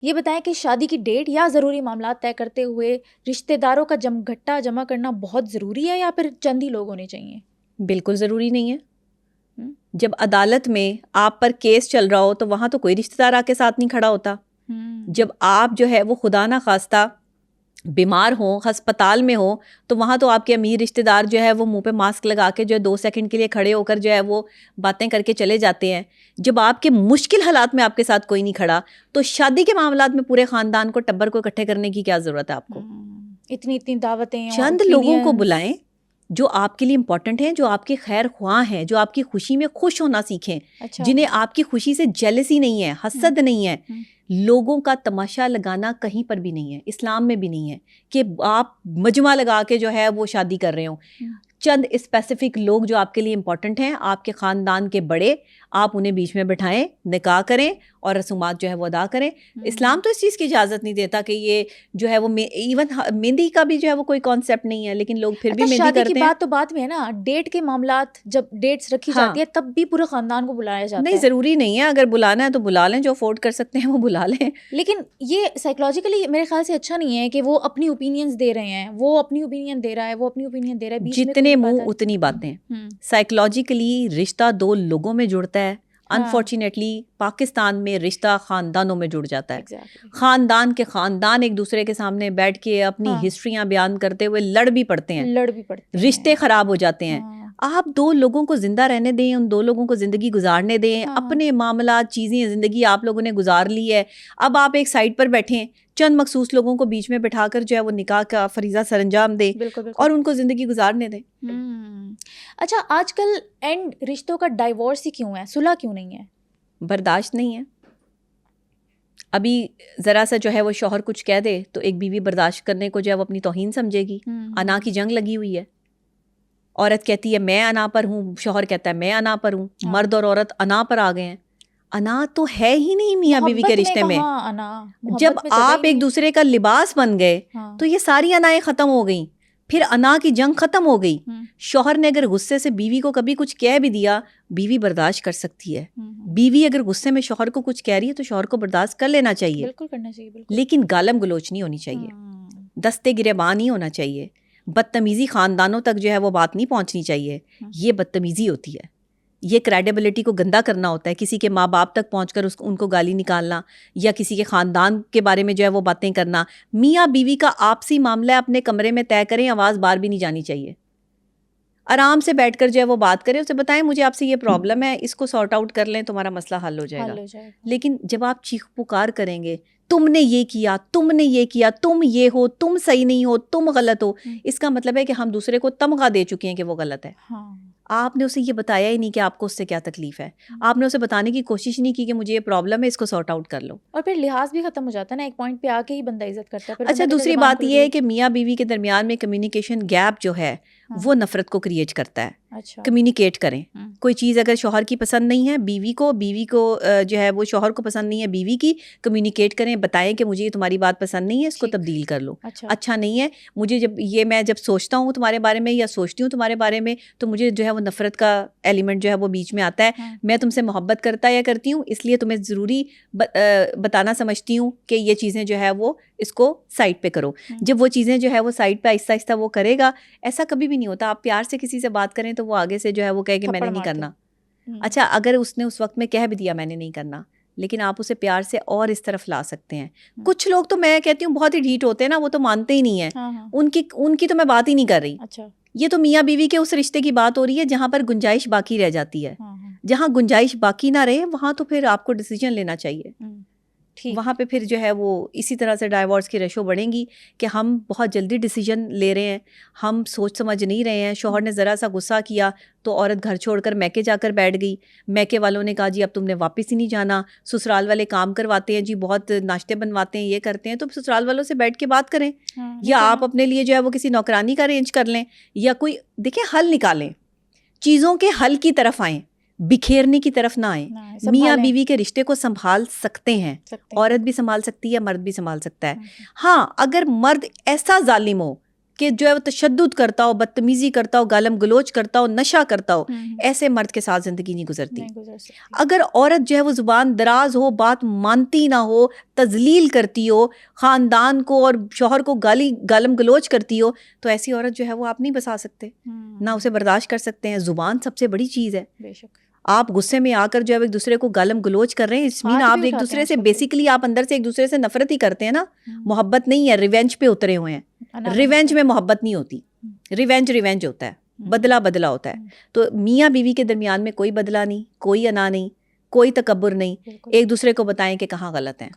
یہ بتائیں کہ شادی کی ڈیٹ یا ضروری معاملات طے کرتے ہوئے رشتہ داروں کا گھٹا جمع کرنا بہت ضروری ہے یا پھر چند ہی لوگ ہونے چاہیے؟ بالکل ضروری نہیں ہے. جب عدالت میں آپ پر کیس چل رہا ہو تو وہاں تو کوئی رشتہ دار آپ کے ساتھ نہیں کھڑا ہوتا. جب آپ جو ہے وہ خدا نہ خواستہ بیمار ہوں، ہسپتال میں ہوں، تو وہاں تو آپ کے امیر رشتہ دار جو ہے وہ منہ پہ ماسک لگا کے جو ہے 2 سیکنڈ کے لیے کھڑے ہو کر جو ہے وہ باتیں کر کے چلے جاتے ہیں. جب آپ کے مشکل حالات میں آپ کے ساتھ کوئی نہیں کھڑا تو شادی کے معاملات میں پورے خاندان کو ٹبر کو اکٹھے کرنے کی کیا ضرورت ہے آپ کو؟ اتنی دعوتیں، چند لوگوں کو بلائیں جو آپ کے لیے امپورٹنٹ ہیں، جو آپ کے خیر خواہ ہیں، جو آپ کی خوشی میں خوش ہونا سیکھیں، جنہیں آپ کی خوشی سے جیلسی نہیں ہے، حسد نہیں ہے. لوگوں کا تماشا لگانا کہیں پر بھی نہیں ہے، اسلام میں بھی نہیں ہے کہ آپ مجمع لگا کے جو ہے وہ شادی کر رہے ہوں. چند اسپیسیفک لوگ جو آپ کے لیے امپورٹنٹ ہیں، آپ کے خاندان کے بڑے، آپ انہیں بیچ میں بٹھائیں، نکاح کریں اور رسومات جو ہے وہ ادا کریں. اسلام تو اس چیز کی اجازت نہیں دیتا کہ یہ جو ہے وہ ایون مہندی کا بھی جو ہے وہ کوئی کانسیپٹ نہیں ہے، لیکن لوگ پھر بھی مہندی کرتے ہیں. شادی کی بات تو بعد میں ہے نا، ڈیٹ کے معاملات جب ڈیٹس رکھی جاتی ہے تب بھی پورے خاندان کو بلایا جاتا ہے. نہیں ضروری نہیں ہے، اگر بلانا ہے تو بلا لیں، جو افورڈ کر سکتے ہیں وہ بلا لیں. لیکن یہ سائیکولوجیکلی میرے خیال سے اچھا نہیں ہے کہ وہ اپنی اوپینینز دے رہے ہیں، وہ اپنی اوپینین دے رہا ہے، وہ اپنی اوپینین دے رہا ہے، جتنے منہ اتنی باتیں. سائیکولوجیکلی رشتہ 2 لوگوں میں جڑتا ہے. انفارچونیٹلی پاکستان میں رشتہ خاندانوں میں جڑ جاتا ہے. خاندان کے خاندان ایک دوسرے کے سامنے بیٹھ کے اپنی ہسٹریاں بیان کرتے ہوئے لڑ بھی پڑتے ہیں، رشتے خراب ہو جاتے ہیں. آپ 2 لوگوں کو زندہ رہنے دیں، ان 2 لوگوں کو زندگی گزارنے دیں. اپنے معاملات، چیزیں، زندگی آپ لوگوں نے گزار لی ہے، اب آپ ایک سائڈ پر بیٹھیں، چند مخصوص لوگوں کو بیچ میں بٹھا کر جو ہے وہ نکاح کا فریضہ سر انجام دیں اور ان کو زندگی گزارنے دیں. اچھا، آج کل اینڈ رشتوں کا ڈائیورس ہی کیوں ہے، صلح کیوں نہیں ہے؟ برداشت نہیں ہے. ابھی ذرا سا جو ہے وہ شوہر کچھ کہہ دے تو ایک بیوی برداشت کرنے کو جو ہے وہ اپنی توہین سمجھے گی. انا کی جنگ لگی ہوئی ہے. عورت کہتی ہے میں انا پر ہوں، شوہر کہتا ہے میں انا پر ہوں. مرد اور عورت انا پر آ گئے ہیں. انا تو ہے ہی نہیں میاں بیوی کے رشتے میں. جب آپ ایک دوسرے کا لباس بن گئے تو یہ ساری انائیں ختم ہو گئیں، پھر انا کی جنگ ختم ہو گئی. شوہر نے اگر غصے سے بیوی کو کبھی کچھ کہہ بھی دیا، بیوی برداشت کر سکتی ہے. بیوی اگر غصے میں شوہر کو کچھ کہہ رہی ہے تو شوہر کو برداشت کر لینا چاہیے، بالکل کرنا چاہیے، لیکن گالم گلوچ نہیں ہونی چاہیے، دستے گریباں نہیں ہونا چاہیے، بدتمیزی خاندانوں تک جو ہے وہ بات نہیں پہنچنی چاہیے. یہ بدتمیزی ہوتی ہے، یہ کریڈیبلٹی کو گندا کرنا ہوتا ہے. کسی کے ماں باپ تک پہنچ کر ان کو گالی نکالنا یا کسی کے خاندان کے بارے میں جو ہے وہ باتیں کرنا. میاں بیوی کا آپسی معاملہ اپنے کمرے میں طے کریں، آواز باہر بھی نہیں جانی چاہیے. آرام سے بیٹھ کر جو ہے وہ بات کریں، اسے بتائیں مجھے آپ سے یہ پرابلم ہے، اس کو سارٹ آؤٹ کر لیں، تمہارا مسئلہ حل ہو جائے گا. لیکن جب آپ چیخ پکار کریں گے، تم نے یہ کیا، تم نے یہ کیا، تم یہ ہو، تم صحیح نہیں ہو، تم غلط ہو، اس کا مطلب ہے کہ ہم دوسرے کو تمغہ دے چکے ہیں کہ وہ غلط ہے. آپ نے اسے یہ بتایا ہی نہیں کہ آپ کو اس سے کیا تکلیف ہے. آپ نے اسے بتانے کی کوشش نہیں کی کہ مجھے یہ پرابلم ہے، اس کو سارٹ آؤٹ کر لو. اور پھر لحاظ بھی ختم ہو جاتا ہے نا، ایک پوائنٹ پہ آ کے ہی بندہ عزت کرتا ہے. اچھا، دوسری بات یہ ہے کہ میاں بیوی کے درمیان میں کمیونیکیشن گیپ جو ہے وہ نفرت کو کریٹ کرتا ہے. کمیونیکیٹ کریں. کوئی چیز اگر شوہر کی پسند نہیں ہے بیوی کو جو ہے وہ شوہر کو پسند نہیں ہے بیوی کی، کمیونیکیٹ کریں، بتائیں کہ مجھے یہ تمہاری بات پسند نہیں ہے، اس کو تبدیل کر لو. اچھا نہیں ہے مجھے، میں جب سوچتا ہوں تمہارے بارے میں یا سوچتی ہوں تمہارے بارے میں تو مجھے جو ہے وہ نفرت کا ایلیمنٹ جو ہے وہ بیچ میں آتا ہے. میں تم سے محبت کرتی ہوں، اس لیے تمہیں ضروری بتانا سمجھتی ہوں کہ یہ چیزیں جو ہے وہ اس کو سائڈ پہ کرو. جب وہ چیزیں جو ہے وہ سائڈ پہ آہستہ آہستہ وہ کرے گا. ایسا کبھی بھی نہیں ہوتا آپ پیار سے کسی سے بات کریں تو وہ آگے سے جو ہے وہ کہے کہ میں نے نہیں کرنا. اچھا، اگر اس نے اس وقت میں کہہ بھی دیا میں نے نہیں کرنا، لیکن آپ اسے پیار سے اور اس طرف لا سکتے ہیں. کچھ لوگ تو میں کہتی ہوں بہت ہی ڈھیٹ ہوتے ہیں نا، وہ تو مانتے ہی نہیں ہیں. ان کی تو میں بات ہی نہیں کر رہی. یہ تو میاں بیوی کے اس رشتے کی بات ہو رہی ہے جہاں پر گنجائش باقی رہ جاتی ہے. جہاں گنجائش باقی نہ رہے وہاں تو پھر آپ کو ڈیسیجن لینا چاہیے. وہاں پہ پھر جو ہے وہ اسی طرح سے ڈائیورس کی ریشو بڑھیں گی کہ ہم بہت جلدی ڈیسیجن لے رہے ہیں، ہم سوچ سمجھ نہیں رہے ہیں. شوہر نے ذرا سا غصہ کیا تو عورت گھر چھوڑ کر میکے جا کر بیٹھ گئی. میکے والوں نے کہا جی اب تم نے واپس ہی نہیں جانا. سسرال والے کام کرواتے ہیں جی، بہت ناشتے بنواتے ہیں، یہ کرتے ہیں، تو سسرال والوں سے بیٹھ کے بات کریں، یا آپ اپنے لیے جو ہے وہ کسی نوکرانی کا ارینج کر لیں، یا کوئی دیکھیں حل نکالیں. چیزوں کے حل کی طرف آئیں، بکھیرنے کی طرف نہ آئیں. میاں بیوی کے رشتے کو سنبھال سکتے ہیں، عورت بھی سنبھال سکتی ہے، مرد بھی سنبھال سکتا ہے. ہاں، اگر مرد ایسا ظالم ہو کہ جو ہے وہ تشدد کرتا ہو، بدتمیزی کرتا ہو، گالم گلوچ کرتا ہو، نشہ کرتا ہو، ایسے مرد کے ساتھ زندگی نہیں گزرتی. اگر عورت جو ہے وہ زبان دراز ہو، بات مانتی نہ ہو، تذلیل کرتی ہو، خاندان کو اور شوہر کو گالم گلوچ کرتی ہو، تو ایسی عورت جو ہے وہ آپ نہیں بسا سکتے، نہ اسے برداشت کر سکتے ہیں. زبان سب سے بڑی چیز ہے. بے شک. آپ غصے میں آ کر جو ہے ایک دوسرے کو گالم گلوچ کر رہے ہیں، اس مین آپ ایک دوسرے سے بیسیکلی آپ اندر سے ایک دوسرے سے نفرت ہی کرتے ہیں نا. محبت نہیں ہے، ریونج پہ اترے ہوئے ہیں. ریونج میں محبت نہیں ہوتی، ریونج ہوتا ہے، بدلہ ہوتا ہے. تو میاں بیوی کے درمیان میں کوئی بدلہ نہیں، کوئی انا نہیں، کوئی تکبر نہیں. ایک دوسرے کو بتائیں کہ کہاں غلط ہیں.